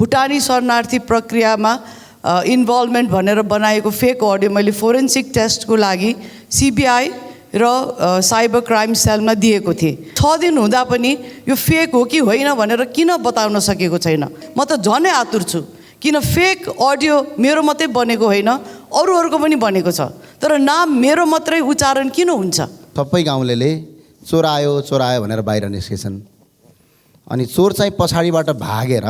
भुटानी शरणार्थी प्रक्रियामा इन्भल्भमेन्ट भनेर बनाएको फेक अडियो मैले फोरेन्सिक टेस्टको लागि सीबीआई र साइबर क्राइम सेलमा दिएको थिएँ। 6 दिन हुँदा पनि यो फेक हो कि होइन भनेर किन बताउन सकेको छैन। म त झनै आतुर छु, किन फेक अडियो मेरो मात्रै बनेको होइन, अरूहरूको पनि बनेको छ, तर नाम मेरो मात्रै उच्चारण किन हुन्छ? सबै गाउँलेले चोर आयो भनेर बाहिर निस्केछन् अनि चोर चाहिँ पछाडिबाट भागेर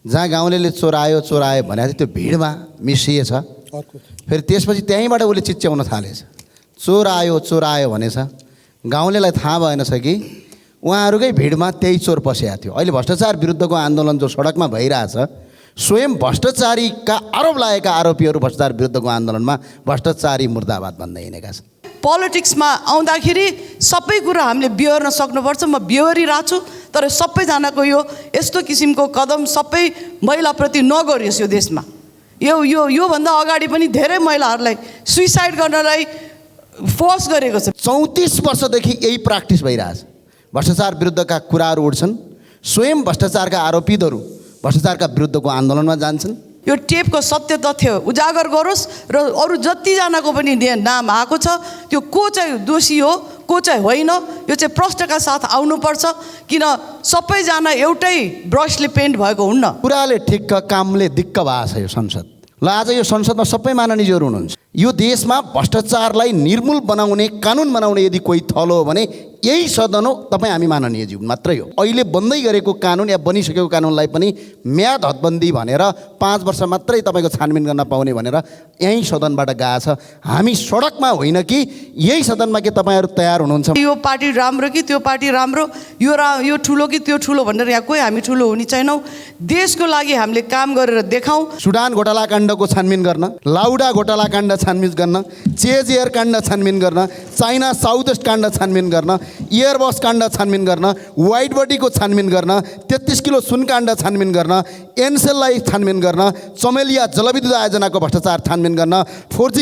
जहाँ गाउँलेले चोर आयो भनेको त्यो भिडमा मिसिएछ। फेरि त्यसपछि त्यहीँबाट उसले चिच्याउन थालेछ, चोर आयो भनेछ। गाउँलेलाई थाहा भएनछ कि उहाँहरूकै भिडमा त्यही चोर पसेको थियो। अहिले भ्रष्टाचार विरुद्धको आन्दोलन जो सडकमा भइरहेछ, स्वयं भ्रष्टाचारीका आरोप लागेका आरोपीहरू भ्रष्टाचार विरुद्धको आन्दोलनमा भ्रष्टाचारी मुर्दाबाद भन्दै हिँडेका छन्। पोलिटिक्समा आउँदाखेरि सबै कुरा हामीले बिहोर्न सक्नुपर्छ। म बिहोरिरहेको छु, तर सबैजनाको यस्तो किसिमको कदम सबै महिलाप्रति नगरियोस्। यो देशमा योभन्दा अगाडि पनि धेरै महिलाहरूलाई सुइसाइड गर्नलाई फोर्स गरेको छ। 34 वर्षदेखि यही प्र्याक्टिस भइरहेछ। भ्रष्टाचार विरुद्धका कुराहरू उठ्छन्, स्वयं भ्रष्टाचारका आरोपितहरू भ्रष्टाचारका विरुद्धको आन्दोलनमा जान्छन्। यो टेपको सत्य तथ्य उजागर गरोस् र अरू जतिजनाको पनि नाम आएको छ, त्यो को चाहिँ दोषी हो को चाहिँ होइन, यो चाहिँ प्रश्नका साथ आउनुपर्छ। किन सबैजना एउटै ब्रसले पेन्ट भएको हुन्न। कुराले ठिक्क कामले दिक्क भएको छ यो संसद। ल आज यो संसदमा सबै माननीयहरू हुनुहुन्छ। यो देशमा भ्रष्टाचारलाई निर्मूल बनाउने कानुन बनाउने यदि कोही थलो हो भने यही सदन हो, तपाईँ हामी माननीयज्यू मात्रै हो। अहिले बन्दै गरेको कानुन या बनिसकेको कानुनलाई पनि म्याद हदबन्दी भनेर 5 वर्ष मात्रै तपाईँको छानबिन गर्न पाउने भनेर यही सदनबाट गएको छ। हामी सडकमा होइन कि यही सदनमा के तपाईँहरू तयार हुनुहुन्छ? यो पार्टी राम्रो कि त्यो पार्टी राम्रो, यो ठुलो कि त्यो ठुलो भनेर यहाँ कोही हामी ठुलो हुने छैनौँ। देशको लागि हामीले काम गरेर देखाउँ। सुडान घोटाला काण्डको छानबिन गर्न, लाउडा घोटाला काण्ड छानबिन गर्न, चेज एयर काण्ड छानबिन गर्न, चाइना साउथ वेस्ट काण्ड छानबिन गर्न, एयरबस काण्ड छानबिन गर्न, वाइट बडीको छानबिन गर्न, 33 किलो सुन काण्ड छानबिन गर्न, एनसेललाई छानबिन गर्न, चमेलिया जलविद्युत आयोजनाको भ्रष्टाचार छानबिन गर्न, 4G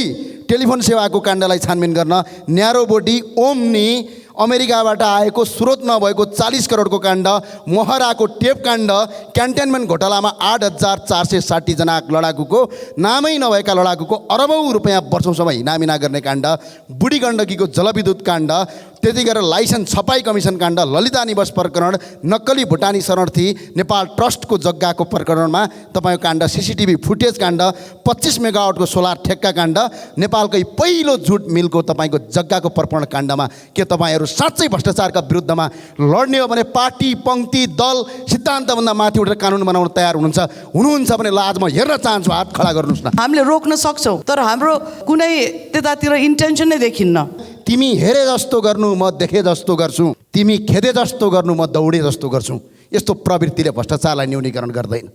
टेलिफोन सेवाको काण्डलाई छानबिन गर्न, न्यारो बोडी ओम्नी अमेरिकाबाट आएको स्रोत नभएको 40 करोडको काण्ड, मोहराको टेप काण्ड, क्यान्टनमेन्ट घोटालामा 8,460 जना लडाकुको नामै नभएका लडाकुको अरबौँ रुपियाँ वर्षौँसम्म हिनामिना गर्ने काण्ड, बुढी गण्डकीको जलविद्युत काण्ड, त्यति गरेर लाइसेन्स छपाई कमिसन काण्ड, ललिता निवास प्रकरण, नक्कली भुटानी शरणार्थी नेपाल ट्रस्टको जग्गाको प्रकरणमा तपाईँको काण्ड, सीसीटीभी फुटेज काण्ड, 25 मेगावाटको सोलर ठेक्का काण्ड, नेपालकै पहिलो जुट मिलको तपाईँको जग्गाको प्रकरण काण्डमा के तपाईँहरू साँच्चै भ्रष्टाचारका विरुद्धमा लड्ने हो भने पार्टी पङ्क्ति दल सिद्धान्तभन्दा माथि उठेर कानुन बनाउन तयार हुनुहुन्छ भने ल आज म हेर्न चाहन्छु, हात खडा गर्नुहोस् न। हामीले रोक्न सक्छौँ, तर हाम्रो कुनै त्यतातिर इन्टेन्सन नै देखिन्न। तिमी हेरे जस्तो गर्नु म देखे जस्तो गर्छु, तिमी खेदे जस्तो गर्नु म दौडे जस्तो गर्छु। यस्तो प्रवृत्तिले भ्रष्टाचारलाई न्यूनीकरण गर्दैन।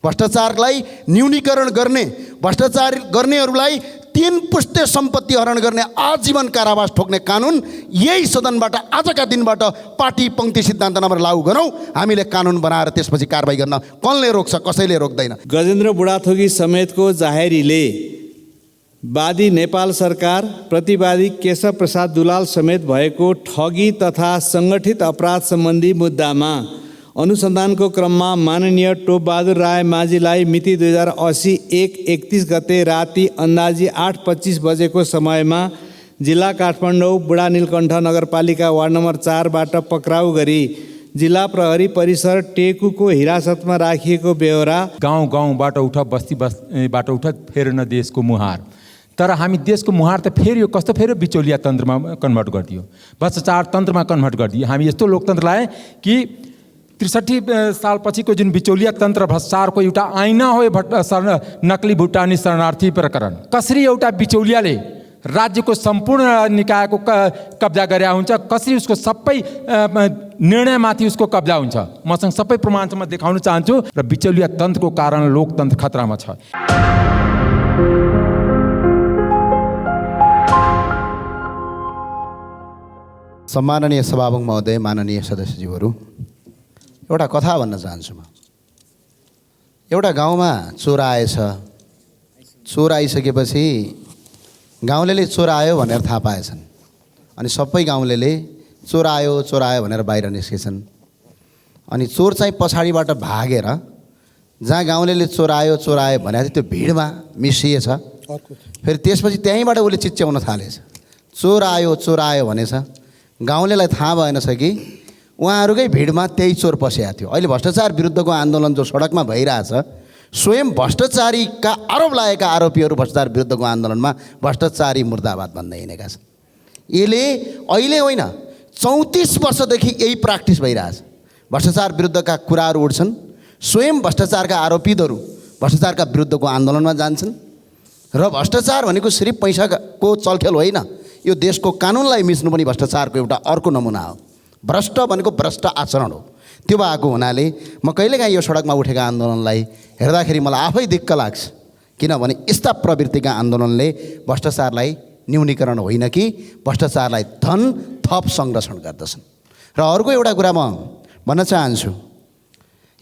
भ्रष्टाचारलाई न्यूनीकरण गर्ने, भ्रष्टाचार गर्नेहरूलाई 3 पुस्ते सम्पत्ति हरण गर्ने आजीवन कारावास ठोक्ने कानुन यही सदनबाट आजका दिनबाट पार्टी पङ्क्ति सिद्धान्त नम्बर लागू गरौँ। हामीले कानुन बनाएर त्यसपछि कारबाही गर्न कसले रोक्छ? कसैले रोक्दैन। गजेन्द्र बुढाथोकी समेतको जाहेरीले वादी नेपाल सरकार, प्रतिवादी केशव प्रसाद दुलाल समेत भएको ठगी तथा सङ्गठित अपराध सम्बन्धी मुद्दामा अनुसन्धानको क्रममा माननीय टोपबहादुर राय माझीलाई मिति 2080 1/31 गते राति अन्दाजी 8:25 बजेको समयमा जिल्ला काठमाडौँ बुढा नीलकण्ठ नगरपालिका वार्ड नम्बर 4बाट पक्राउ गरी जिल्ला प्रहरी परिसर टेकुको हिरासतमा राखिएको बेहोरा गाउँ गाउँबाट उठ बस्ती बस्तीबाट उठ फेर्न देशको मुहार। तर हामी देशको मुहार त फेरि कस्तो फेरि बिचौलिया तन्त्रमा कन्भर्ट गरिदियो, भ्रष्टाचार तन्त्रमा कन्भर्ट गरिदियो। हामी यस्तो लोकतन्त्र लाए कि 63 साल पछिको जुन बिचौलिया तन्त्र भ्रष्टाचारको एउटा ऐना हो नक्कली भुटानी शरणार्थी प्रकरण। कसरी एउटा बिचौलियाले राज्यको सम्पूर्ण निकायको कब्जा गरे हुन्छ, कसरी उसको सबै निर्णयमाथि उसको कब्जा हुन्छ। मसँग सबै प्रमाण म देखाउन चाहन्छु र बिचौलिया तन्त्रको कारण लोकतन्त्र खतरामा छ। सम्माननीय सभामुख महोदय, माननीय सदस्यज्यूहरू, एउटा कथा भन्न चाहन्छु म। एउटा गाउँमा चोर आएछ। चोर आइसकेपछि गाउँलेले चोर आयो भनेर थाहा पाएछन् अनि सबै गाउँलेले चोर आयो भनेर बाहिर निस्केछन् अनि चोर चाहिँ पछाडिबाट भागेर जहाँ गाउँलेले चोरायो चोरायो भने चाहिँ त्यो भिडमा मिसिएछ। फेरि त्यसपछि त्यहीँबाट उसले चिच्याउन थालेछ, चोरायो चोरायो भनेछ। गाउँलेलाई थाहा भएन छ कि उहाँहरूकै भिडमा त्यही चोर पसेको थियो। अहिले भ्रष्टाचार विरुद्धको आन्दोलन जो सडकमा भइरहेछ, स्वयं भ्रष्टाचारीका आरोप लागेका आरोपीहरू भ्रष्टाचार विरुद्धको आन्दोलनमा भ्रष्टाचारी मुर्दाबाद भन्दै हिँडेका छन्। यसले अहिले होइन 34 वर्षदेखि यही प्र्याक्टिस भइरहेछ। भ्रष्टाचार विरुद्धका कुराहरू उठ्छन्, स्वयं भ्रष्टाचारका आरोपितहरू भ्रष्टाचारका विरुद्धको आन्दोलनमा जान्छन्। र भ्रष्टाचार भनेको सिर्फ पैसाको चलखेल होइन, यो देशको कानुनलाई मिच्नु पनि भ्रष्टाचारको एउटा अर्को नमुना हो। भ्रष्ट भनेको भ्रष्ट आचरण हो। त्यो भएको हुनाले म कहिलेकाहीँ यो सडकमा उठेका आन्दोलनलाई हेर्दाखेरि मलाई आफै दिक्क लाग्छ, किनभने यस्ता प्रवृत्तिका आन्दोलनले भ्रष्टाचारलाई न्यूनीकरण होइन कि भ्रष्टाचारलाई धन थप संरक्षण गर्दछन्। र अर्को एउटा कुरा म भन्न चाहन्छु,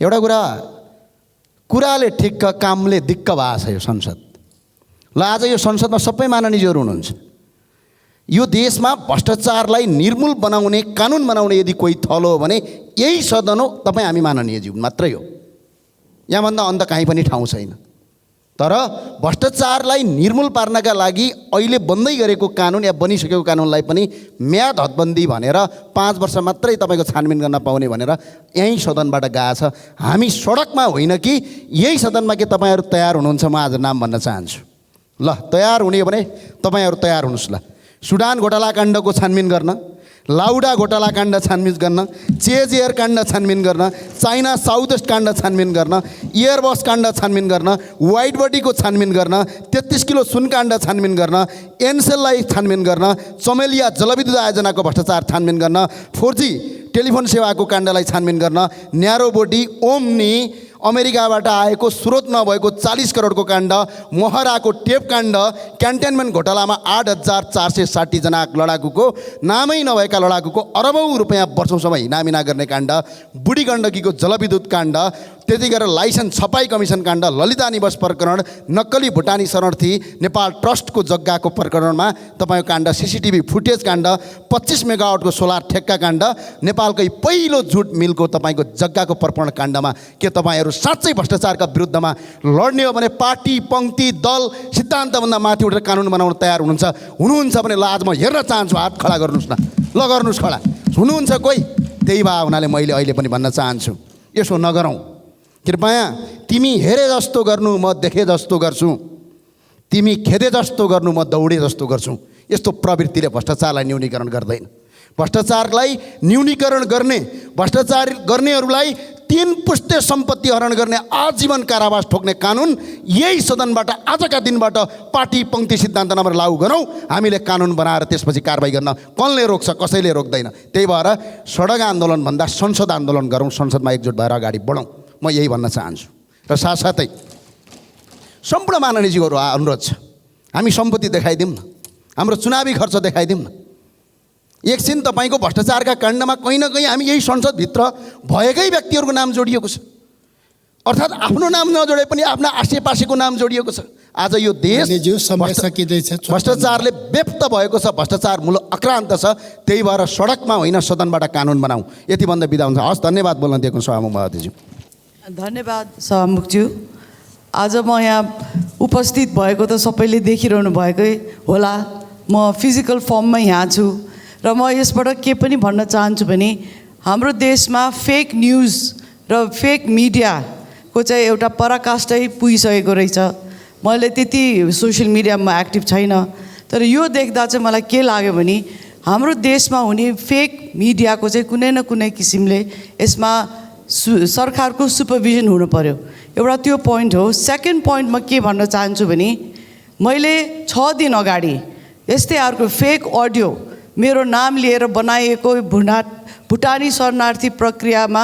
एउटा कुराले ठिक्क कामले दिक्क भएको छ यो संसद। ल आज यो संसदमा सबै माननीयहरू हुनुहुन्छ। यो देशमा भ्रष्टाचारलाई निर्मूल बनाउने कानुन बनाउने यदि कोही थलो हो भने यही सदन हो, तपाईँ हामी माननीयज्यू मात्रै हो। यहाँभन्दा अन्त कहीँ पनि ठाउँ छैन। तर भ्रष्टाचारलाई निर्मूल पार्नका लागि अहिले बन्दै गरेको कानुन या बनिसकेको कानुनलाई पनि म्याद हदबन्दी भनेर 5 वर्ष मात्रै तपाईँको छानबिन गर्न पाउने भनेर यहीँ सदनबाट गएछ। हामी सडकमा होइन कि यही सदनमा के तपाईँहरू तयार हुनुहुन्छ? म आज नाम भन्न चाहन्छु। ल तयार हुने हो भने तपाईँहरू तयार हुनुहोस्। ल सुडान घोटाला काण्डको छानबिन गर्न, लाउडा घोटाला काण्ड छानबिन गर्न, चेज एयर काण्ड छानबिन गर्न, चाइना साउथ वेस्ट काण्ड छानबिन गर्न, एयरबस काण्ड छानबिन गर्न, वाइट बडीको छानबिन गर्न, 33 किलो सुन काण्ड छानबिन गर्न, एनसेललाई छानबिन गर्न, चमेलिया जलविद्युत आयोजनाको भ्रष्टाचार छानबिन गर्न, 4G टेलिफोन सेवाको काण्डलाई छानबिन गर्न, न्यारो बोडी ओम्नी अमेरिकाबाट आएको स्रोत नभएको 40 करोडको काण्ड, मोहराको टेप काण्ड, क्यान्टेनमेन्ट घोटालामा 8,460 जना लडाकुको नामै नभएका लडाकुको अरबौँ रुपियाँ वर्षौँसम्म हिनामिना गर्ने काण्ड, बुढी गण्डकीको जलविद्युत काण्ड, त्यति गरेर लाइसेन्स छपाई कमिसन काण्ड, ललिता निवास प्रकरण, नक्कली भुटानी शरणार्थी नेपाल ट्रस्टको जग्गाको प्रकरणमा तपाईँको काण्ड, CCTV फुटेज काण्ड, 25 मेगावाटको सोलर ठेक्का काण्ड, नेपालकै पहिलो जुट मिलको तपाईँको जग्गाको प्रकरण काण्डमा के तपाईँहरू साँच्चै भ्रष्टाचारका विरुद्धमा लड्ने हो भने पार्टी पङ्क्ति दल सिद्धान्तभन्दा माथि उठेर कानुन बनाउन तयार हुनुहुन्छ भने ल आज म हेर्न चाहन्छु, हात खडा गर्नुहोस् न। ल गर्नुहोस् खडा, हुनुहुन्छ कोही? त्यही भए हुनाले मैले अहिले पनि भन्न चाहन्छु, यसो नगरौँ। कृपया तिमी हेरे जस्तो गर्नु म देखे जस्तो गर्छु, तिमी खेदे जस्तो गर्नु म दौडे जस्तो गर्छु। यस्तो प्रवृत्तिले भ्रष्टाचारलाई न्यूनीकरण गर्दैन। भ्रष्टाचारलाई न्यूनीकरण गर्ने, भ्रष्टाचार गर्नेहरूलाई 3 पुस्ते सम्पत्ति हरण गर्ने आजीवन कारावास ठोक्ने कानुन यही सदनबाट आजका दिनबाट पार्टी पङ्क्ति सिद्धान्त नम्बर लागू गरौँ। हामीले कानुन बनाएर त्यसपछि कारबाही गर्न कसले रोक्छ? कसैले रोक्दैन। त्यही भएर सडक आन्दोलनभन्दा संसद आन्दोलन गरौँ, संसदमा एकजुट भएर अगाडि बढौँ, म यही भन्न चाहन्छु। र साथसाथै सम्पूर्ण माननीयज्यूहरू अनुरोध छ, हामी सम्पत्ति देखाइदिउँ न, हाम्रो चुनावी खर्च देखाइदिउँ न। एकछिन तपाईँको भ्रष्टाचारका काण्डमा कहीँ न कहीँ हामी यही संसदभित्र भएकै व्यक्तिहरूको नाम जोडिएको छ, अर्थात् आफ्नो नाम नजोडे पनि आफ्ना आसेपासेको नाम जोडिएको छ। आज यो देश भ्रष्टाचारले व्यक्त भएको छ, भ्रष्टाचार मूल आक्रान्त छ। त्यही भएर सडकमा होइन सदनबाट कानुन बनाऊ। यति भन्दा बिदा हुन्छ। हस्, धन्यवाद बोल्न दिएको सभामुख महोदयज्यू। धन्यवाद सभामुखज्यू। आज म यहाँ उपस्थित भएको त सबैले देखिरहनु भएकै होला, म फिजिकल फर्ममै यहाँ छु र म यसबाट के पनि भन्न चाहन्छु भने हाम्रो देशमा फेक न्युज र फेक मिडियाको चाहिँ एउटा पराकाष्ठै पुगिसकेको रहेछ। मैले त्यति सोसियल मिडियामा एक्टिभ छैन, तर यो देख्दा चाहिँ मलाई के लाग्यो भने हाम्रो देशमा हुने फेक मिडियाको चाहिँ कुनै न कुनै किसिमले यसमा सरकारको सुपरभिजन हुनु पर्यो। एउटा त्यो पोइन्ट हो। सेकेन्ड पोइन्ट म के भन्न चाहन्छु भने मैले 6 दिन अगाडि यस्तै अर्को फेक अडियो मेरो नाम लिएर बनाइएको भुटानी शरणार्थी प्रक्रियामा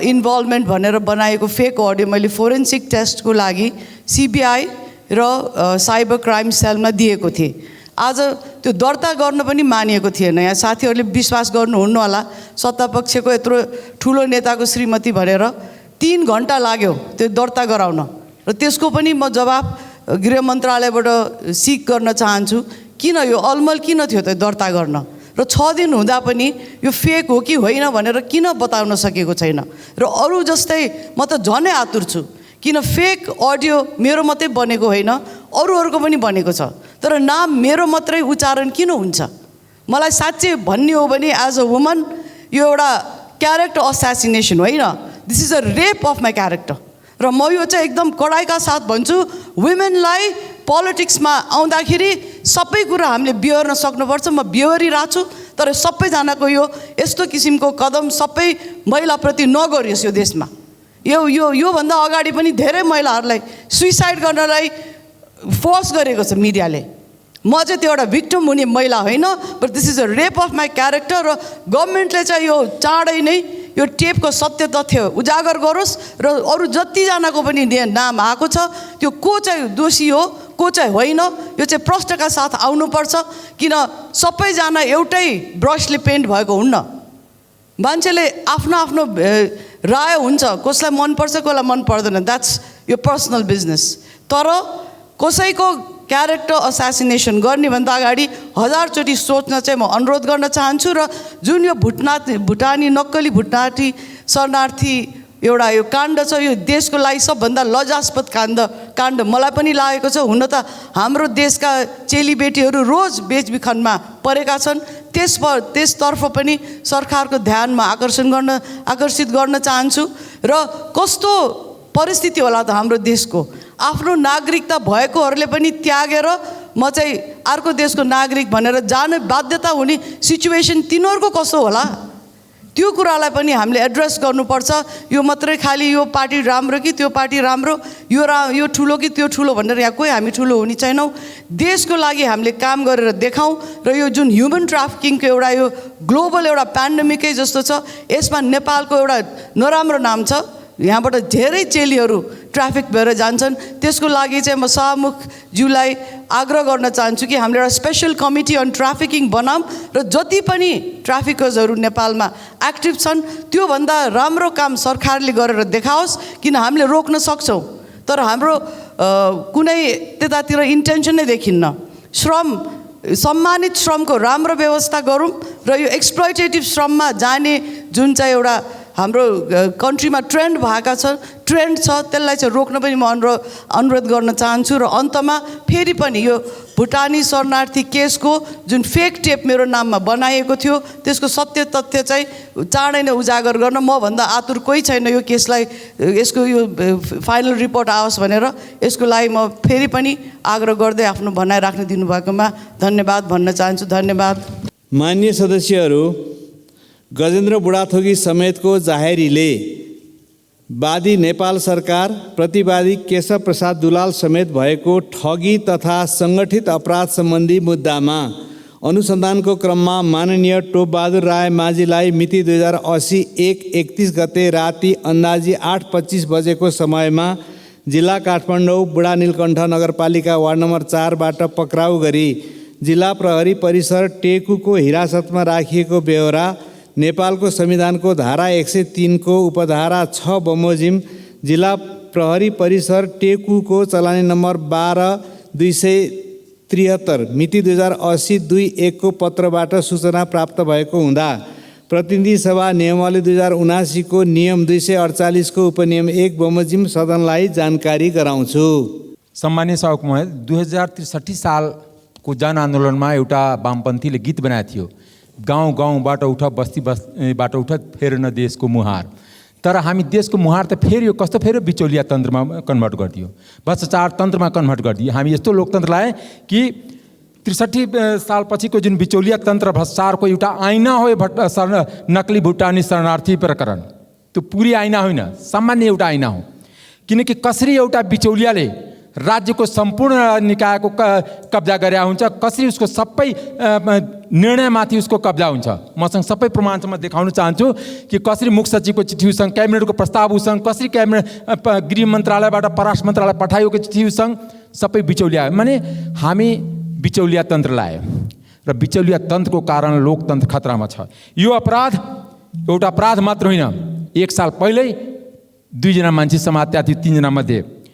इन्भल्भमेन्ट भनेर बनाएको फेक अडियो मैले फोरेन्सिक टेस्टको लागि CBI र साइबर क्राइम सेलमा दिएको थिएँ। आज त्यो दर्ता गर्न पनि मानिएको थिएन। यहाँ साथीहरूले विश्वास गर्नुहुन्न होला, सत्तापक्षको यत्रो ठुलो नेताको श्रीमती भनेर 3 घन्टा लाग्यो त्यो दर्ता गराउन, र त्यसको पनि म जवाब गृह मन्त्रालयबाट सिक गर्न चाहन्छु। किन यो अलमल किन थियो त दर्ता गर्न? र 6 दिन हुँदा पनि यो फेक हो कि होइन भनेर किन बताउन सकेको छैन? र अरू जस्तै म त झनै आतुर छु, किन फेक अडियो मेरो मात्रै बनेको होइन, अरूहरूको पनि बनेको छ, तर नाम मेरो मात्रै उच्चारण किन हुन्छ? मलाई साँच्चै भन्ने हो भने एज अ वुमन यो एउटा क्यारेक्टर असासिनेसन होइन, this is a rape of my character. र म यो चाहिँ एकदम कडाइका साथ भन्छु, वुमेनलाई पोलिटिक्समा आउँदाखेरि सबै कुरा हामीले बिहोर्न सक्नुपर्छ। म बिहोरिरहेको छु, तर सबैजनाको यो यस्तो किसिमको कदम सबै महिलाप्रति नगरियोस्। यो देशमा योभन्दा अगाडि पनि धेरै महिलाहरूलाई सुइसाइड गर्नलाई फोर्स गरेको छ मिडियाले। म चाहिँ त्यो एउटा भिक्टिम हुने महिला होइन, but this is a rape of my character. र गभर्मेन्टले चाहिँ यो चाँडै नै यो टेपको सत्य तथ्य उजागर गरोस् र अरू जतिजनाको पनि नाम आएको छ त्यो को चाहिँ दोषी हो को चाहिँ होइन, यो चाहिँ प्रश्नका साथ आउनुपर्छ। किन सबैजना एउटै ब्रसले पेन्ट भएको हुन्न। मान्छेले आफ्नो आफ्नो राय हुन्छ, कसलाई मनपर्छ कसलाई मन पर्दैन, द्याट्स यो पर्सनल बिजनेस। तर कसैको क्यारेक्टर असासिनेसन गर्ने भन्दा अगाडि 1000 चोटि सोच्न चाहिँ म अनुरोध गर्न चाहन्छु। र जुन यो भुटानी नक्कली भुटानी शरणार्थी एउटा यो काण्ड छ, यो देशको लागि सबभन्दा लज्जास्पद काण्ड मलाई पनि लागेको छ। हुन त हाम्रो देशका चेलीबेटीहरू रोज बेचबिखनमा परेका छन्, त्यसतर्फ पनि सरकारको ध्यानमा आकर्षित गर्न चाहन्छु। र कस्तो परिस्थिति होला त हाम्रो देशको, आफ्नो नागरिकता भएकोहरूले पनि त्यागेर म चाहिँ अर्को देशको नागरिक भनेर जाने बाध्यता हुने सिचुएसन तिनीहरूको कस्तो होला, त्यो कुरालाई पनि हामीले एड्रेस गर्नुपर्छ। यो मात्रै खालि यो पार्टी राम्रो कि त्यो पार्टी राम्रो, यो ठुलो कि त्यो ठुलो भनेर यहाँ कोही हामी ठुलो हुने छैनौँ। देशको लागि हामीले काम गरेर देखाउँ। र यो जुन ह्युमन ट्राफिकिङको एउटा यो ग्लोबल एउटा पेन्डेमिकै जस्तो छ, यसमा नेपालको एउटा नराम्रो नाम छ। यहाँबाट धेरै चेलीहरू ट्राफिक भएर जान्छन्। त्यसको लागि चाहिँ म शाहमुखज्यूलाई आग्रह गर्न चाहन्छु कि हामीले एउटा स्पेसल कमिटी अन ट्राफिकिङ बनाऊँ र जति पनि ट्राफिकर्सहरू नेपालमा एक्टिभ छन् त्योभन्दा राम्रो काम सरकारले गरेर देखाओस्। किन हामीले रोक्न सक्छौँ, तर हाम्रो कुनै त्यतातिर इन्टेन्सन नै देखिन्न। सम्मानित श्रमको राम्रो व्यवस्था गरौँ र यो एक्सप्लोइटेटिभ श्रममा जाने जुन चाहिँ एउटा हाम्रो कन्ट्रीमा ट्रेन्ड छ त्यसलाई चाहिँ रोक्न पनि म अनुरोध गर्न चाहन्छु। र अन्तमा फेरि पनि यो भुटानी शरणार्थी केसको जुन फेक टेप मेरो नाममा बनाइएको थियो त्यसको सत्य तथ्य चाहिँ चाँडै नै उजागर गर्न म भन्दा आतुर कोही छैन। यो केसलाई यसको यो फाइनल रिपोर्ट आओस् भनेर यसको लागि म फेरि पनि आग्रह गर्दै आफ्नो भनाइ राख्न दिनुभएकोमा धन्यवाद भन्न चाहन्छु। धन्यवाद। माननीय सदस्यहरू, गजेन्द्र बुढाथोकी समेतको जाहेरीले वादी नेपाल सरकार, प्रतिवादी केशव प्रसाद दुलाल समेत भएको ठगी तथा सङ्गठित अपराध सम्बन्धी मुद्दामा अनुसन्धानको क्रममा माननीय टोपबहादुर राय माझीलाई मिति 2080 1/31 गते राति अन्दाजी 8:25 बजेको समयमा जिल्ला काठमाडौँ बुढा नीलकण्ठ नगरपालिका वार्ड नम्बर 4बाट पक्राउ गरी जिल्ला प्रहरी परिसर टेकुको हिरासतमा राखिएको बेहोरा नेपालको संविधानको धारा 103 को उपधारा 6 बमोजिम जिल्ला प्रहरी परिसर टेकुको चलानी नम्बर 12/273 मिति 2080 2/1 को पत्रबाट सूचना प्राप्त भएको हुँदा प्रतिनिधि सभा नियमावली 2079 को नियम 248 को उपनियम 1 बमोजिम सदनलाई जानकारी गराउँछु। सम्मानीय सभामुख महोदय, 2063 सालको जनआन्दोलनमा एउटा वामपन्थीले गीत बनाएको थियो, गाउँ गाउँबाट उठ बस्ती बस्तीबाट उठ फेर्न देशको मुहार। तर हामी देशको मुहार त फेरि यो कस्तो फेरि बिचौलिया तन्त्रमा कन्भर्ट गरिदियो, भ्रष्टाचार तन्त्रमा कन्भर्ट गरिदियो। हामी यस्तो लोकतन्त्र लाए कि 63 साल पछिको जुन बिचौलिया तन्त्र भ्रष्टाचारको एउटा ऐना हो नक्ली भुटानी शरणार्थी प्रकरण। त्यो पुरै ऐना होइन, सामान्य एउटा ऐना हो। किनकि कसरी एउटा बिचौलियाले राज्यको सम्पूर्ण निकायको कब्जा गरे हुन्छ, कसरी उसको सबै निर्णयमाथि उसको कब्जा हुन्छ। मसँग सबै प्रमाण छ, म देखाउन चाहन्छु कि कसरी मुख्य सचिवको चिठी उसँग, क्याबिनेटको प्रस्ताव उसँग, कसरी क्याबिनेट गृह मन्त्रालयबाट परराष्ट्र मन्त्रालय पठाइएको चिठी उसँग, सबै बिचौलिया। माने हामी बिचौलिया तन्त्र लायो र बिचौलिया तन्त्रको कारण लोकतन्त्र खतरामा छ। यो अपराध एउटा अपराध मात्र होइन, 1 साल पहिल्यै 2 जना मान्छे समात्या थियो, 3 जना मध्ये।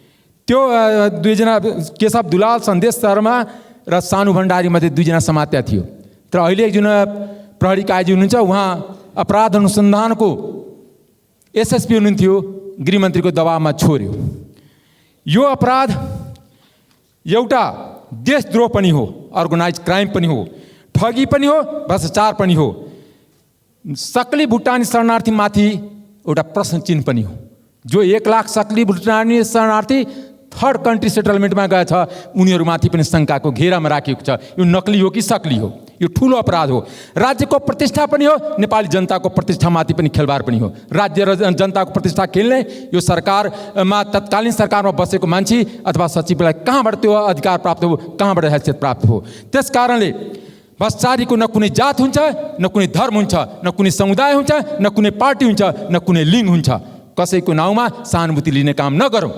त्यो 2 जना केशव दुलाल, सन्देश शर्मा र सानु भण्डारी मध्ये 2 जना समात्या थियो। तर अहिले जुन प्रहरी काजी हुनुहुन्छ उहाँ अपराध अनुसन्धानको एसएसपी हुनुहुन्थ्यो, गृहमन्त्रीको दबावमा छोड्यो। यो अपराध एउटा देशद्रोह पनि हो, अर्गनाइज क्राइम पनि हो, ठगी पनि हो, भ्रष्टाचार पनि हो। सक्ली भुटानी शरणार्थीमाथि एउटा प्रश्न चिन्ह पनि हो। जो 1 लाख सक्ली भुटानी शरणार्थी थर्ड कन्ट्री सेटलमेन्टमा गएछ, उनीहरूमाथि पनि शङ्काको घेरामा राखिएको छ। यो नक्ली हो कि सक्ली हो? यो ठुलो अपराध हो। राज्यको प्रतिष्ठा पनि हो, नेपाली जनताको प्रतिष्ठामाथि पनि खेलबाड पनि हो। राज्य र जनताको प्रतिष्ठा खेल्ने यो सरकारमा, तत्कालीन सरकारमा बसेको मान्छे अथवा सचिवलाई कहाँबाट त्यो अधिकार प्राप्त हो, कहाँबाट हैसियत प्राप्त हो? त्यस कारणले भ्रष्टाचारीको न कुनै जात हुन्छ, न कुनै धर्म हुन्छ, न कुनै समुदाय हुन्छ, न कुनै पार्टी हुन्छ, न कुनै लिङ्ग हुन्छ। कसैको नाउँमा सहानुभूति लिने काम नगरौँ।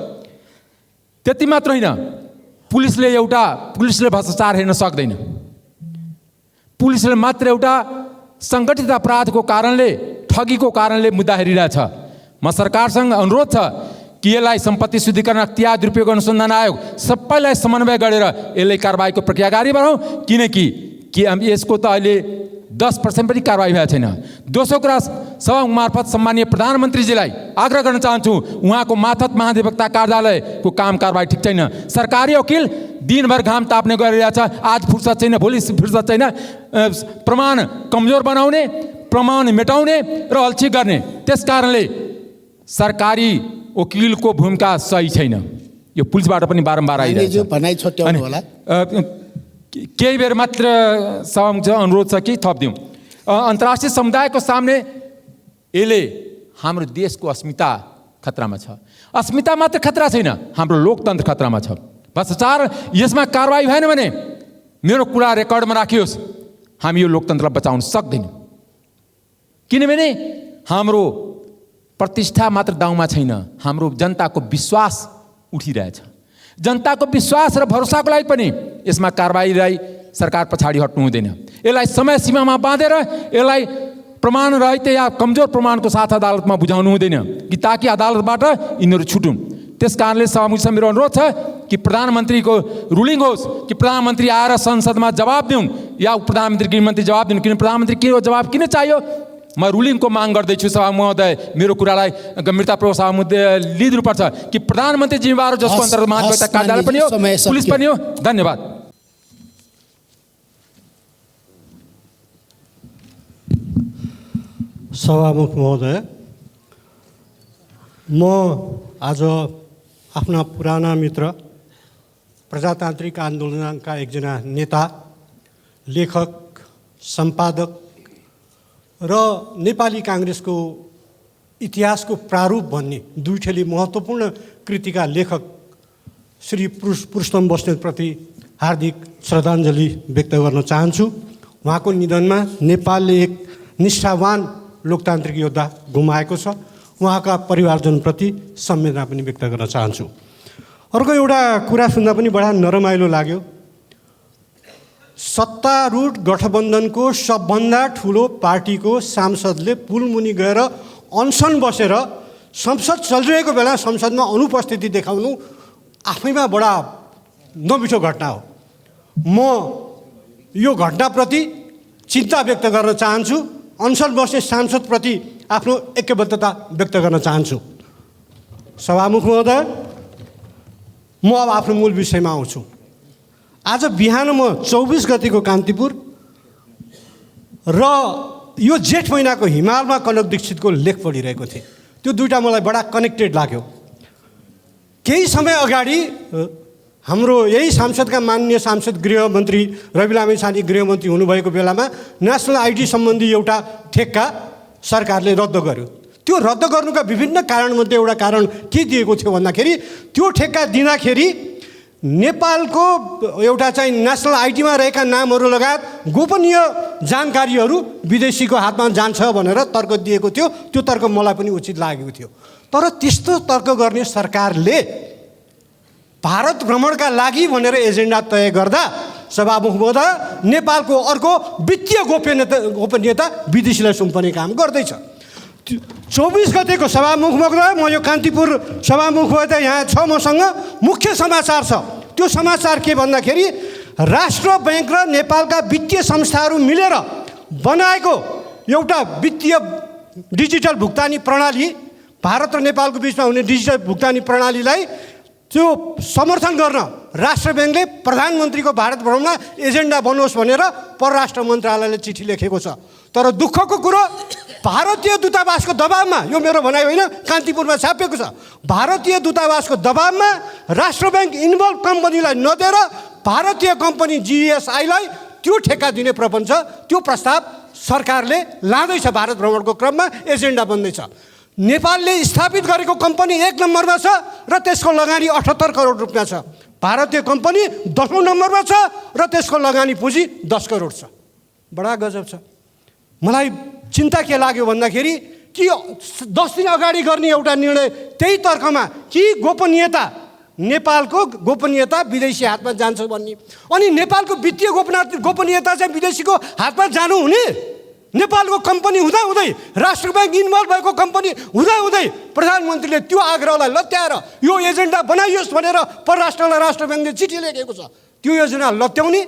त्यति मात्र होइन, पुलिसले भ्रष्टाचार हेर्न सक्दैन। पुलिसले मात्र एउटा सङ्गठित अपराधको कारणले, ठगीको कारणले मुद्दा हेरिरहेछ। म सरकारसँग अनुरोध छ कि यसलाई सम्पत्ति शुद्धिकरण अख्तियार दुरुपयोग अनुसन्धान आयोग सबैलाई समन्वय गरेर यसलाई कारबाहीको प्रक्रिया अगाडि बढाउँ। किनकि यसको त अहिले 10% पनि कारबाही भएको छैन। दोस्रो कुरा, सभा मार्फत सम्मानीय प्रधानमन्त्रीजीलाई आग्रह गर्न चाहन्छु, उहाँको मातहत महाधिवक्ता कार्यालयको काम कारबाही ठिक छैन। सरकारी वकिल दिनभर घाम ताप्ने गरिरहेछ, आज फुर्सद छैन, भोलि फुर्सद छैन। प्रमाण कमजोर बनाउने, प्रमाण मेटाउने र अल्छी गर्ने। त्यस कारणले सरकारी वकिलको भूमिका सही छैन। यो पुलिसबाट पनि बारम्बार आइरहेछ। केही बेर मात्र सभामुख अनुरोध छ कि थपिदिउँ। अन्तर्राष्ट्रिय समुदायको सामने यसले हाम्रो देशको अस्मिता खतरामा छ। अस्मिता मात्र खतरा छैन, हाम्रो लोकतन्त्र खतरामा छ। भ्रष्टाचार यसमा कारबाही भएन भने मेरो कुरा रेकर्डमा राखियोस्, हामी यो लोकतन्त्रलाई बचाउन सक्दैनौँ। किनभने हाम्रो प्रतिष्ठा मात्र दाउमा छैन, हाम्रो जनताको विश्वास उठिरहेछ। जनताको विश्वास र भरोसाको लागि पनि यसमा कारबाहीलाई सरकार पछाडि हट्नु हुँदैन। यसलाई समय सीमामा बाँधेर यसलाई प्रमाण रहित या कमजोर प्रमाणको साथ अदालतमा बुझाउनु हुँदैन कि ताकि अदालतबाट यिनीहरू छुटुन्। त्यस कारणले सभामुखसँग मेरो अनुरोध छ कि प्रधानमन्त्रीको रुलिङ होस् कि प्रधानमन्त्री आएर संसदमा जवाब दिउन् या प्रधानमन्त्री गृहमन्त्री जवाब दिउन्। किन प्रधानमन्त्री के जवाब किन चाहियो? म रुलिङको माग गर्दैछु सभा महोदय, मेरो कुरालाई गम्भीरतापूर्वक सभा महोदय लिइदिनुपर्छ कि प्रधानमन्त्री जिम्मेवार जसको अन्तर्गत महाधिवक्ता कार्यालय पनि हो, पुलिस पनि हो। धन्यवाद। सभामुख महोदय, म आज आफ्ना पुराना मित्र, प्रजातान्त्रिक आन्दोलनका एकजना नेता, लेखक, सम्पादक र नेपाली काङ्ग्रेसको इतिहासको प्रारूप भन्ने दुईटै महत्त्वपूर्ण कृतिका लेखक श्री पुरुषोत्तम बस्नेतप्रति हार्दिक श्रद्धाञ्जली व्यक्त गर्न चाहन्छु। उहाँको निधनमा नेपालले एक निष्ठावान लोकतान्त्रिक योद्धा गुमाएको छ। उहाँका परिवारजनप्रति संवेदना पनि व्यक्त गर्न चाहन्छु। अर्को एउटा कुरा सुन्दा पनि बडा नरमाइलो लाग्यो। सत्तारूढ गठबन्धनको सबभन्दा ठुलो पार्टीको सांसदले पुलमुनि गएर अनसन बसेर संसद चलिरहेको बेला संसदमा अनुपस्थिति देखाउनु आफैमा बडा नमिठो घटना हो। म यो घटनाप्रति चिन्ता व्यक्त गर्न चाहन्छु। अनसन बस्ने सांसदप्रति आफ्नो ऐक्यबद्धता व्यक्त गर्न चाहन्छु। सभामुख महोदय, म अब आफ्नो मूल विषयमा आउँछु। आज बिहान म 24 गतिको कान्तिपुर र यो जेठ महिनाको हिमालमा कनक दीक्षितको लेख पढिरहेको थिएँ। त्यो दुईवटा मलाई बडा कनेक्टेड लाग्यो। केही समय अगाडि हाम्रो यही सांसदका माननीय सांसद गृहमन्त्री रवि लामिछाने गृहमन्त्री हुनुभएको बेलामा नेसनल आइडी सम्बन्धी एउटा ठेक्का सरकारले रद्द गर्यो। त्यो रद्द गर्नुका विभिन्न कारणमध्ये एउटा कारण के दिएको थियो भन्दाखेरि त्यो ठेक्का दिँदाखेरि नेपालको एउटा चाहिँ नेसनल आइडीमा रहेका नामहरू लगायत गोपनीय जानकारीहरू विदेशीको हातमा जान्छ भनेर तर्क दिएको थियो। त्यो तर्क मलाई पनि उचित लागेको थियो। तर त्यस्तो तर्क गर्ने सरकारले भारत भ्रमणका लागि भनेर एजेन्डा तय गर्दा सभामुख महोदय नेपालको अर्को वित्तीय गोपनीयता विदेशीलाई सुम्पने काम गर्दैछ। 24 गतेको सभामुख महोदय, म यो कान्तिपुर सभामुख महोदय यहाँ छ, मसँग मुख्य समाचार छ। त्यो समाचार के भन्दाखेरि राष्ट्र बैंक र नेपालका वित्तीय संस्थाहरू मिलेर बनाएको एउटा वित्तीय डिजिटल भुक्तानी प्रणाली, भारत र नेपालको बिचमा हुने डिजिटल भुक्तानी प्रणालीलाई त्यो समर्थन गर्न राष्ट्र ब्याङ्कले प्रधानमन्त्रीको भारत भ्रमणमा एजेन्डा बनोस् भनेर परराष्ट्र मन्त्रालयले चिठी लेखेको छ। तर दुःखको कुरो भारतीय दूतावासको दबावमा, यो मेरो भनाइ होइन, कान्तिपुरमा छापिएको छ, भारतीय दूतावासको दबावमा राष्ट्र ब्याङ्क इन्भल्भ कम्पनीलाई नदिएर भारतीय कम्पनी जिएसआईलाई त्यो ठेक्का दिने प्रपञ्च, त्यो प्रस्ताव सरकारले लाँदैछ। भारत भ्रमणको क्रममा एजेन्डा बन्दैछ। नेपालले स्थापित गरेको कम्पनी 1 नम्बरमा छ र त्यसको लगानी 78 करोड रुपियाँ छ। भारतीय कम्पनी 10औं नम्बरमा छ र त्यसको लगानी पुँजी 10 करोड छ। बडा गजब छ। मलाई चिन्ता के लाग्यो भन्दाखेरि कि 10 दिन अगाडि गर्ने एउटा निर्णय त्यही तर्कमा कि गोपनीयता, नेपालको गोपनीयता विदेशी हातमा जान्छ भन्ने, अनि नेपालको वित्तीय गोपनीयता चाहिँ विदेशीको हातमा जानु हुने? नेपालको कम्पनी हुँदाहुँदै, राष्ट्र ब्याङ्क इन्भल्भ भएको कम्पनी हुँदाहुँदै प्रधानमन्त्रीले त्यो आग्रहलाई लत्याएर यो एजेन्डा बनाइयोस् भनेर परराष्ट्रलाई राष्ट्र ब्याङ्कले चिठी लेखेको छ। त्यो योजना लत्याउने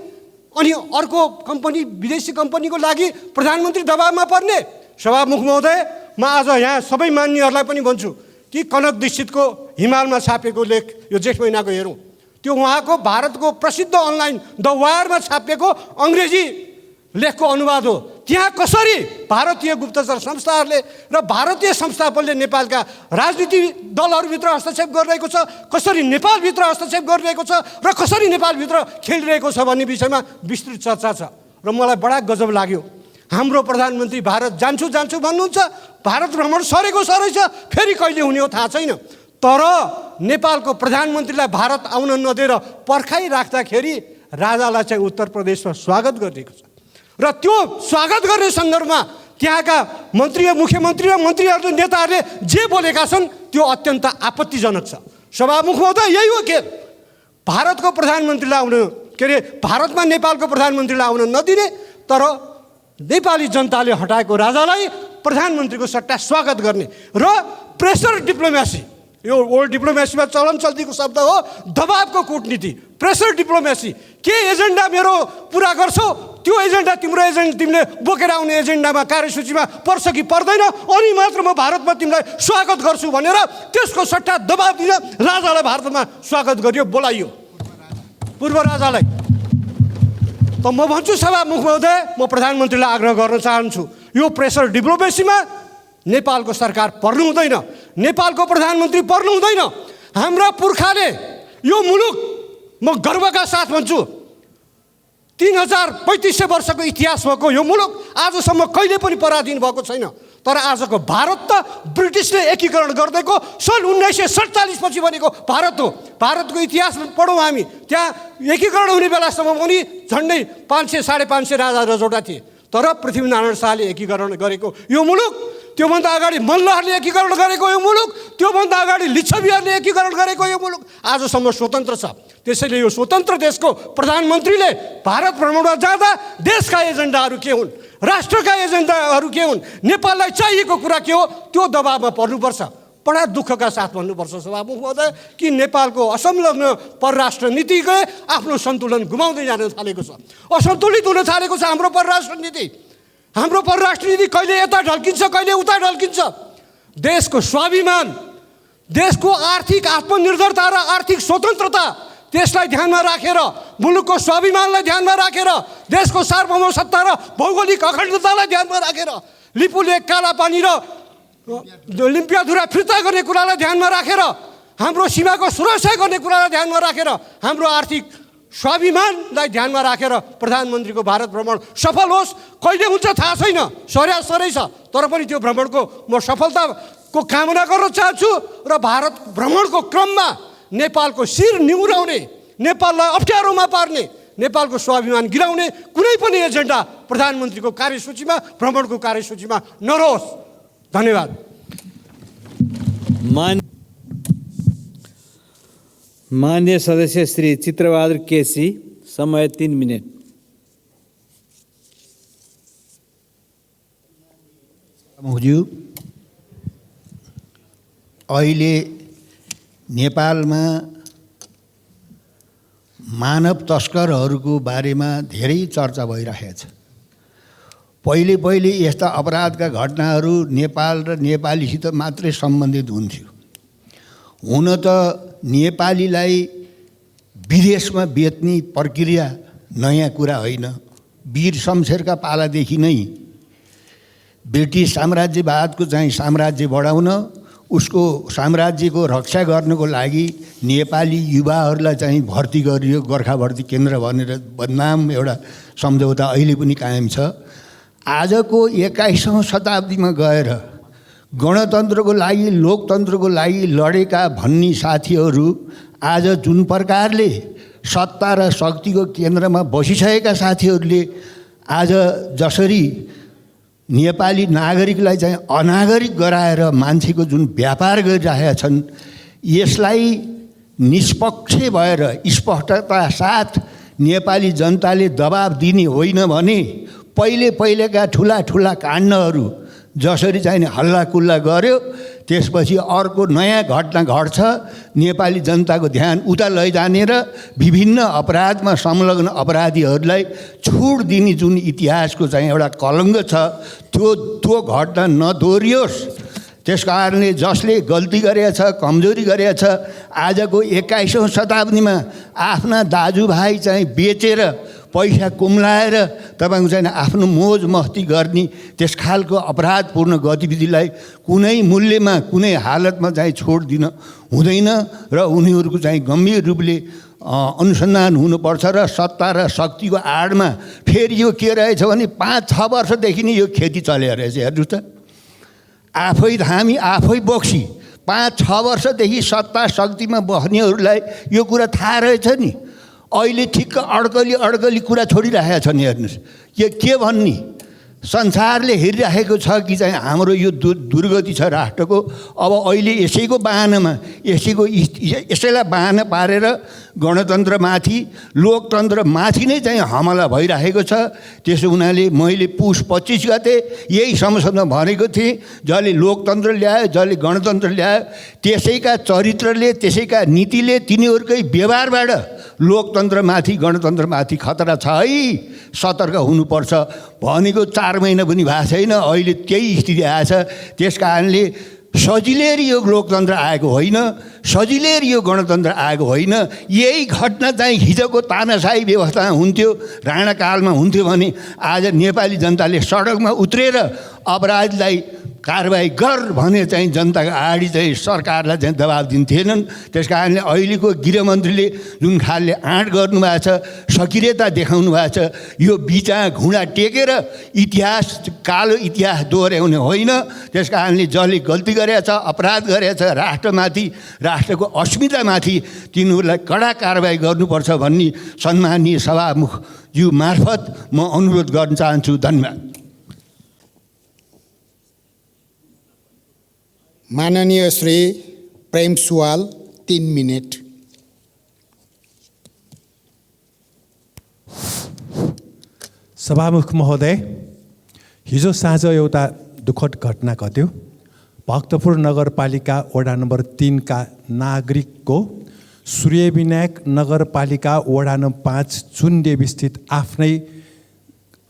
अनि अर्को कम्पनी, विदेशी कम्पनीको लागि प्रधानमन्त्री दबावमा पर्ने? सभामुख महोदय, म आज यहाँ सबै मान्यहरूलाई पनि भन्छु कि कनक दीक्षितको हिमालमा छापेको लेख यो जेठ महिनाको हेरौँ। त्यो उहाँको भारतको प्रसिद्ध अनलाइन द वायरमा छापिएको अङ्ग्रेजी लेखको अनुवाद हो। त्यहाँ कसरी भारतीय गुप्तचर संस्थाहरूले र भारतीय संस्थापनले नेपालका राजनीतिक दलहरूभित्र हस्तक्षेप गरिरहेको छ, कसरी नेपालभित्र हस्तक्षेप गरिरहेको छ र कसरी नेपालभित्र खेलिरहेको छ भन्ने विषयमा विस्तृत चर्चा छ। र मलाई बडा गजब लाग्यो, हाम्रो प्रधानमन्त्री भारत जान्छु जान्छु भन्नुहुन्छ, भारत भ्रमण सरेको सरै छ, फेरि कहिले हुने हो थाहा छैन। तर नेपालको प्रधानमन्त्रीलाई भारत आउन नदिएर पर्खाइराख्दाखेरि राजालाई चाहिँ उत्तर प्रदेशमा स्वागत गरिएको छ। र त्यो स्वागत गर्ने सन्दर्भमा त्यहाँका मन्त्री, मुख्यमन्त्री र मन्त्रीहरू, नेताहरूले जे बोलेका छन् त्यो अत्यन्त आपत्तिजनक छ। सभामुख महोदय, यही हो के भारतको प्रधानमन्त्रीलाई आउन, के अरे भारतमा नेपालको प्रधानमन्त्रीलाई आउन नदिने, तर नेपाली जनताले हटाएको राजालाई प्रधानमन्त्रीको सट्टा स्वागत गर्ने र प्रेसर डिप्लोमेसी, यो ओल्ड डिप्लोमेसीमा चलन चल्तीको शब्द हो, दबावको कूटनीति, प्रेसर डिप्लोमेसी। के एजेन्डा मेरो पुरा गर्छौ, त्यो एजेन्डा तिमीले बोकेर आउने एजेन्डामा कार्यसूचीमा पर्छ कि पर्दैन, अनि मात्र म भारतमा तिमीलाई स्वागत गर्छु भनेर त्यसको सट्टा दबाब दिन राजालाई भारतमा स्वागत गरियो, बोलाइयो, पूर्व राजालाई। त म भन्छु सभामुख महोदय, म प्रधानमन्त्रीलाई आग्रह गर्न चाहन्छु, यो प्रेसर डिप्लोमेसीमा नेपालको सरकार पर्नु हुँदैन, नेपालको प्रधानमन्त्री पर्नु हुँदैन। हाम्रा पुर्खाले यो मुलुक, म गर्वका साथ भन्छु, 3500 वर्षको इतिहास भएको यो मुलुक आजसम्म कहिले पनि पराधीन भएको छैन। तर आजको भारत त ब्रिटिसले एकीकरण गरिदिएको सन् 1947 पछि बनेको भारत हो। भारतको इतिहास पढौँ हामी, त्यहाँ एकीकरण हुने बेलासम्म पनि झन्डै 500-550 राजा रजौटा थिए। तर पृथ्वीनारायण शाहले एकीकरण गरेको यो मुलुक, त्योभन्दा अगाडि मल्लहरूले एकीकरण गरेको यो मुलुक, त्योभन्दा अगाडि लिच्छवीहरूले एकीकरण गरेको यो मुलुक आजसम्म स्वतन्त्र छ। त्यसैले यो स्वतन्त्र देशको प्रधानमन्त्रीले भारत भ्रमणमा जाँदा देशका एजेन्डाहरू के हुन्, राष्ट्रका एजेन्डाहरू के हुन्, नेपाललाई चाहिएको कुरा के हो, त्यो दबावमा पर्नुपर्छ। बडा दुःखका साथ भन्नुपर्छ सभामुख महोदय कि नेपालको असंलग्न परराष्ट्र नीतिले आफ्नो सन्तुलन गुमाउँदै जान थालेको छ, असन्तुलित हुन थालेको छ हाम्रो परराष्ट्र नीति। हाम्रो परराष्ट्र नीति कहिले यता ढल्किन्छ, कहिले उता ढल्किन्छ। देशको स्वाभिमान, देशको आर्थिक आत्मनिर्भरता र आर्थिक स्वतन्त्रता, त्यसलाई ध्यानमा राखेर, मुलुकको स्वाभिमानलाई ध्यानमा राखेर, देशको सार्वभौमसत्ता र भौगोलिक अखण्डतालाई ध्यानमा राखेर, लिपुलेक, कालापानी र लिम्पियाधुरा फिर्ता गर्ने कुरालाई ध्यानमा राखेर, हाम्रो सीमाको सुरक्षा गर्ने कुरालाई ध्यानमा राखेर, हाम्रो आर्थिक स्वाभिमानलाई ध्यानमा राखेर प्रधानमन्त्रीको भारत भ्रमण सफल होस्। कहिले हुन्छ थाहा छैन, सरै छ, तर पनि त्यो भ्रमणको म सफलताको कामना गर्न चाहन्छु र भारत भ्रमणको क्रममा नेपालको शिर निहुराउने, नेपाललाई अप्ठ्यारोमा पार्ने, नेपालको स्वाभिमान गिराउने कुनै पनि एजेन्डा प्रधानमन्त्रीको कार्यसूचीमा, भ्रमणको कार्यसूचीमा नरहोस्। धन्यवाद। मान्य सदस्य श्री चित्रबहादुर केसी, समय 3 मिनट। ज्यू, अहिले नेपालमा मानव तस्करहरूको बारेमा धेरै चर्चा भइरहेको छ। पहिले यस्ता अपराधका घटनाहरू नेपाल र नेपालीसित मात्रै सम्बन्धित हुन्थ्यो। हुन त नेपालीलाई विदेशमा बेच्ने प्रक्रिया नयाँ कुरा होइन। वीर शमशेरका पालादेखि नै ब्रिटिस साम्राज्यवादको चाहिँ साम्राज्य बढाउन, उसको साम्राज्यको रक्षा गर्नको लागि नेपाली युवाहरूलाई चाहिँ भर्ती गरियो, गोर्खा भर्ती केन्द्र भनेर बदनाम एउटा सम्झौता अहिले पनि कायम छ। आजको 21औं शताब्दीमा गएर गणतन्त्रको लागि, लोकतन्त्रको लागि लडेका भन्ने साथीहरू आज जुन प्रकारले सत्ता र शक्तिको केन्द्रमा बसिसकेका साथीहरूले आज जसरी नेपाली नागरिकलाई चाहिँ अनागरिक गराएर मान्छेको जुन व्यापार गरिरहेका छन्, यसलाई निष्पक्ष भएर स्पष्टता साथ नेपाली जनताले दबाब दिने होइन भने पहिलेका ठुला ठुला काण्डहरू जसरी चाहिँ हल्लाकुल्ला गर्यो, त्यसपछि अर्को नयाँ घटना घट्छ, नेपाली जनताको ध्यान उता लैजाने र विभिन्न अपराधमा संलग्न अपराधीहरूलाई छुट दिने जुन इतिहासको चाहिँ एउटा कलङ्क छ, त्यो घटना नदोहोरियोस्। त्यस कारणले जसले गल्ती गरेछ, कमजोरी गरेछ, आजको 21औं शताब्दीमा आफ्ना दाजुभाइ चाहिँ बेचेर पैसा कुम्लाएर तपाईँको चाहिँ आफ्नो मोज मस्ती गर्ने त्यस खालको अपराधपूर्ण गतिविधिलाई कुनै मूल्यमा, कुनै हालतमा चाहिँ छोड दिन हुँदैन र उनीहरूको चाहिँ गम्भीर रूपले अनुसन्धान हुनुपर्छ। र सत्ता र शक्तिको आडमा फेरि यो के रहेछ भने 5-6 वर्षदेखि नै यो खेती चलेको रहेछ। हेर्नुहोस् त, हामी आफै बोक्सी 5-6 वर्षदेखि सत्ता शक्तिमा बस्नेहरूलाई यो कुरा थाहा रहेछ नि। अहिले ठिक्क अड्कली कुरा छोडिरहेका छन्। हेर्नुहोस्, यो के भन्ने संसारले हेरिरहेको छ कि चाहिँ हाम्रो यो दुर्गति छ राष्ट्रको। अब अहिले यसैको बाहनामा, यसैलाई बाहना पारेर गणतन्त्रमाथि, लोकतन्त्रमाथि नै चाहिँ हमला भइरहेको छ। त्यसो हुनाले मैले पुस 25 गते यही संसदमा भनेको थिएँ, जसले लोकतन्त्र ल्यायो, जसले गणतन्त्र ल्यायो, त्यसैका चरित्रले, त्यसैका नीतिले, तिनीहरूकै व्यवहारबाट लोकतन्त्रमाथि, गणतन्त्रमाथि खतरा छ है, सतर्क हुनुपर्छ। भनेको 4 महिना पनि भएको छैन, अहिले त्यही स्थिति आएछ। त्यस कारणले सजिलै यो लोकतन्त्र आएको होइन, सजिलै यो गणतन्त्र आएको होइन। यही घटना चाहिँ हिजोको तानाशाही व्यवस्था हुन्थ्यो, राणाकालमा हुन्थ्यो भने आज नेपाली जनताले सडकमा उत्रेर अपराधलाई कारबाही गर भने चाहिँ जनताको अगाडि चाहिँ सरकारलाई चाहिँ दबाब दिन्थेनन्। त्यस कारणले अहिलेको गृहमन्त्रीले जुन खालले आँट गर्नुभएको छ, सक्रियता देखाउनु भएको छ, यो बिचा घुँडा टेकेर इतिहास, कालो इतिहास दोहोऱ्याउने होइन। त्यस कारणले जसले गल्ती गरेछ, अपराध गरेछ, राष्ट्रमाथि, राष्ट्रको अस्मितामाथि, तिनीहरूलाई कडा कारबाही गर्नुपर्छ भन्ने सम्माननीय सभामुखज्यू मार्फत म अनुरोध गर्न चाहन्छु। धन्यवाद। माननीय श्री प्रेम सुवाल 3 मिनट। सभामुख महोदय, हिजो साँझ एउटा दुःखद घटना घट्यो। भक्तपुर नगरपालिका वडा नम्बर 3 का नागरिकको सूर्यविनायक नगरपालिका वडा नम्बर 5 चुनदेवी स्थित आफ्नै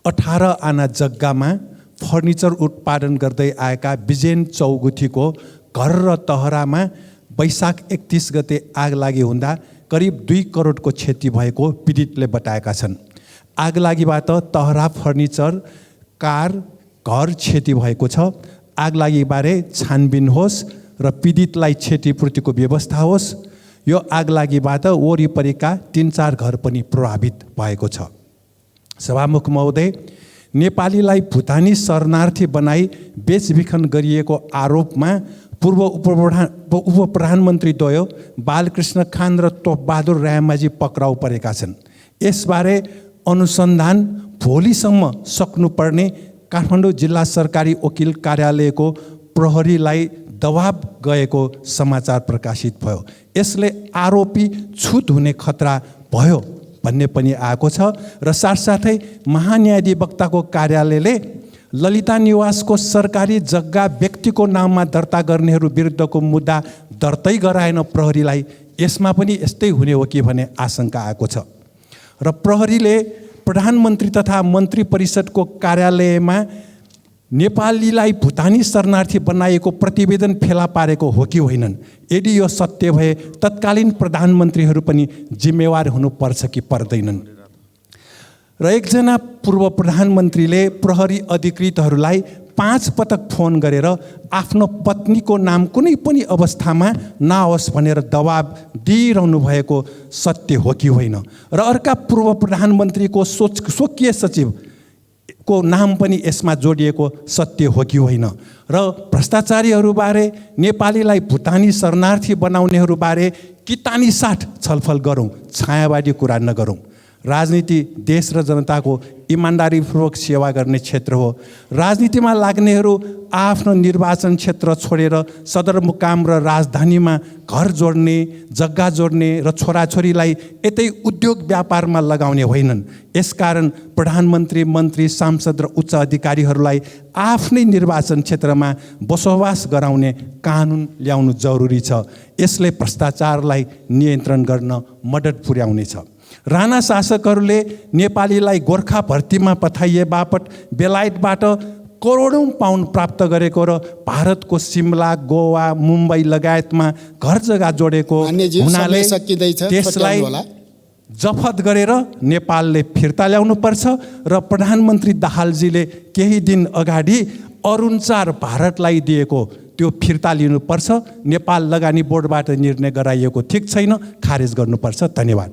18 आना जग्गामा फर्निचर उत्पादन गर्दै आएका विजयन चौगुथीको घर र तहरामा वैशाख 31 गते आग लागि हुँदा करिब 2 करोडको क्षति भएको पीडितले बताएका छन्। आग लागिबाट तहरा, फर्निचर, कार, घर क्षति भएको छ। आग लागिबारे छानबिन होस् र पीडितलाई क्षतिपूर्तिको व्यवस्था होस्। यो आग लागिबाट वरिपरिका 3-4 घर पनि प्रभावित भएको छ। सभामुख महोदय, नेपालीलाई भुटानी शरणार्थी बनाई बेचबिखन गरिएको आरोपमा पूर्व उप प्रधानमन्त्री द्वय बालकृष्ण खान र तोपबहादुर रायमाझी पक्राउ परेका छन्। यसबारे अनुसन्धान भोलिसम्म सक्नुपर्ने काठमाडौँ जिल्ला सरकारी वकिल कार्यालयको प्रहरीलाई दबाब गएको समाचार प्रकाशित भयो। यसले आरोपी छुट हुने खतरा भयो भन्ने पनि आएको छ र साथसाथै महान्यायाधिवक्ताको कार्यालयले ललिता निवासको सरकारी जग्गा व्यक्तिको नाममा दर्ता गर्नेहरू विरुद्धको मुद्दा दर्तै गराएन प्रहरीलाई। यसमा पनि यस्तै हुने हो कि भन्ने आशंका आएको छ र प्रहरीले प्रधानमन्त्री तथा मन्त्री परिषदको कार्यालयमा नेपालीलाई भुटानी शरणार्थी बनाएको प्रतिवेदन फेला पारेको हो कि होइनन्? यदि यो सत्य भए तत्कालीन प्रधानमन्त्रीहरू पनि जिम्मेवार हुनुपर्छ कि पर्दैनन्? र एकजना पूर्व प्रधानमन्त्रीले प्रहरी अधिकृतहरूलाई 5 पटक फोन गरेर आफ्नो पत्नीको नाम कुनै पनि अवस्थामा नआओस् भनेर दबाब दिइरहनु भएको सत्य हो कि होइन? र अर्का पूर्व प्रधानमन्त्रीको स्वकीय सचिवको नाम पनि यसमा जोडिएको सत्य हो कि होइन? र भ्रष्टाचारीहरूबारे, नेपालीलाई भुटानी शरणार्थी बनाउनेहरूबारे कितानी साथ छलफल गरौँ, छायावादी कुरा नगरौँ। राजनीति देश र जनताको इमान्दारीपूर्वक सेवा गर्ने क्षेत्र हो। राजनीतिमा लाग्नेहरू आफ्नो निर्वाचन क्षेत्र छोडेर सदरमुकाम र राजधानीमा घर जोड्ने, जग्गा जोड्ने र छोराछोरीलाई यतै उद्योग व्यापारमा लगाउने होइनन्। यसकारण प्रधानमन्त्री, मन्त्री, सांसद र उच्च अधिकारीहरूलाई आफ्नै निर्वाचन क्षेत्रमा बसोबास गराउने कानुन ल्याउनु जरुरी छ। यसले भ्रष्टाचारलाई नियन्त्रण गर्न मद्दत पुर्याउनेछ। राणा शासकहरूले नेपालीलाई गोर्खा भर्तीमा पठाइए बापत बेलायतबाट करोडौँ पाउन्ड प्राप्त गरेको र भारतको सिमला, गोवा, मुम्बई लगायतमा घर जग्गा जोडेको हुनाले त्यसलाई जफत गरेर नेपालले फिर्ता ल्याउनुपर्छ र प्रधानमन्त्री दाहालजीले केही दिन अगाडि अरुण 4 भारतलाई दिएको त्यो फिर्ता लिनुपर्छ। नेपाल लगानी बोर्डबाट निर्णय गराइएको ठिक छैन, खारेज गर्नुपर्छ। धन्यवाद।